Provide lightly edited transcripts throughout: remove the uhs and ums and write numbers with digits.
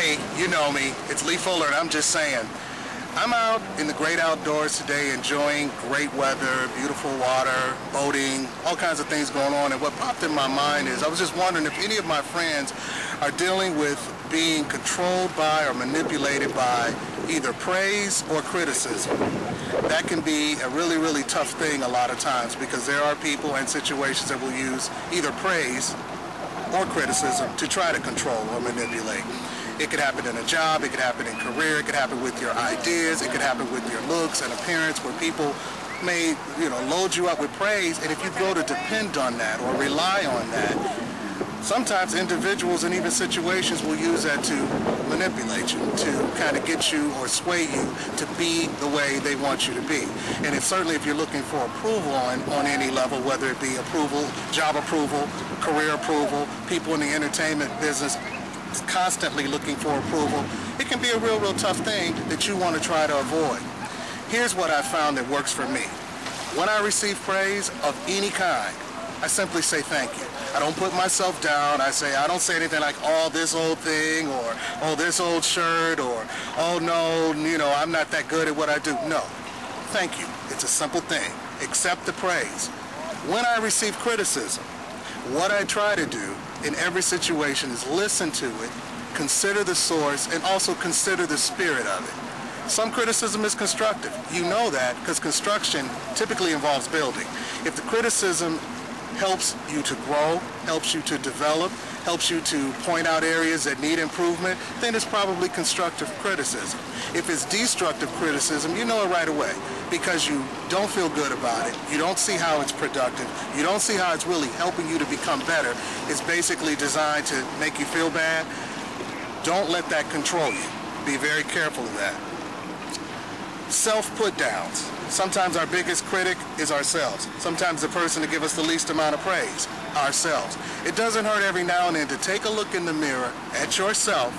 Hey, you know me. It's Lee Fuller, and I'm just saying. I'm out in the great outdoors today enjoying great weather, beautiful water, boating, all kinds of things going on. And what popped in my mind is I was just wondering if any of my friends are dealing with being controlled by or manipulated by either praise or criticism. That can be a really, really tough thing a lot of times because there are people and situations that will use either praise or criticism to try to control or manipulate. It could happen in a job, it could happen in career, it could happen with your ideas, it could happen with your looks and appearance where people may, load you up with praise, and if you grow to depend on that or rely on that, sometimes individuals and even situations will use that to manipulate you, to kind of get you or sway you to be the way they want you to be. And certainly if you're looking for approval on any level, whether it be approval, job approval, career approval, people in the entertainment business constantly looking for approval, it can be a real tough thing that you want to try to avoid. Here's what I found that works for me. When I receive praise of any kind, I simply say thank you. I don't put myself down. I don't say anything like, oh, this old thing, or oh, this old shirt, or oh no, I'm not that good at what I do. No. Thank you. It's a simple thing. Accept the praise. When I receive criticism, what I try to do in every situation is listen to it, consider the source, and also consider the spirit of it. Some criticism is constructive. You know that because construction typically involves building. If the criticism helps you to grow, helps you to develop, helps you to point out areas that need improvement, then it's probably constructive criticism. If it's destructive criticism, you know it right away because you don't feel good about it, you don't see how it's productive, you don't see how it's really helping you to become better. It's basically designed to make you feel bad. Don't let that control you. Be very careful of that. Self-put-downs. Sometimes our biggest critic is ourselves. Sometimes the person to give us the least amount of praise, ourselves. It doesn't hurt every now and then to take a look in the mirror at yourself,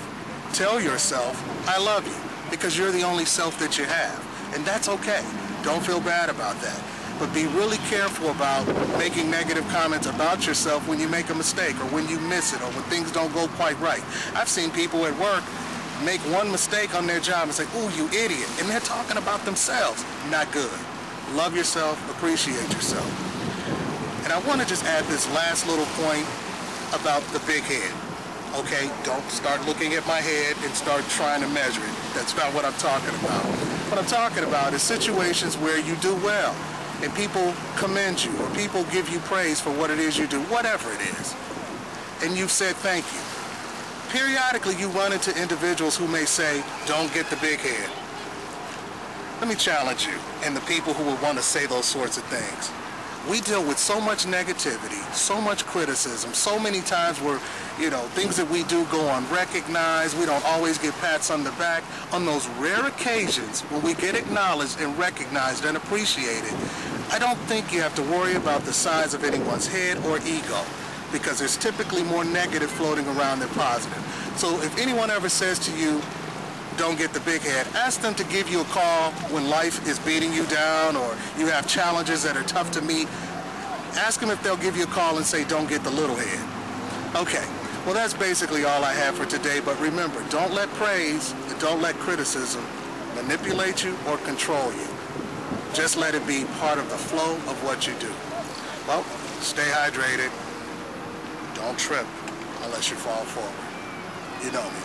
tell yourself, I love you, because you're the only self that you have. And that's okay. Don't feel bad about that. But be really careful about making negative comments about yourself when you make a mistake or when you miss it or when things don't go quite right. I've seen people at work make one mistake on their job and say, ooh, you idiot. And they're talking about themselves. Not good. Love yourself. Appreciate yourself. And I want to just add this last little point about the big head. Okay, don't start looking at my head and start trying to measure it. That's not what I'm talking about. What I'm talking about is situations where you do well and people commend you or people give you praise for what it is you do, whatever it is. And you've said thank you. Periodically you run into individuals who may say, don't get the big head. Let me challenge you and the people who would want to say those sorts of things. We deal with so much negativity, so much criticism, so many times where, things that we do go unrecognized. We don't always get pats on the back. On those rare occasions when we get acknowledged and recognized and appreciated, I don't think you have to worry about the size of anyone's head or ego because there's typically more negative floating around than positive. So if anyone ever says to you, don't get the big head, ask them to give you a call when life is beating you down or you have challenges that are tough to meet. Ask them if they'll give you a call and say, don't get the little head. Okay, well that's basically all I have for today, but remember, don't let praise and don't let criticism manipulate you or control you. Just let it be part of the flow of what you do. Well, stay hydrated. Don't trip unless you fall forward. You know me.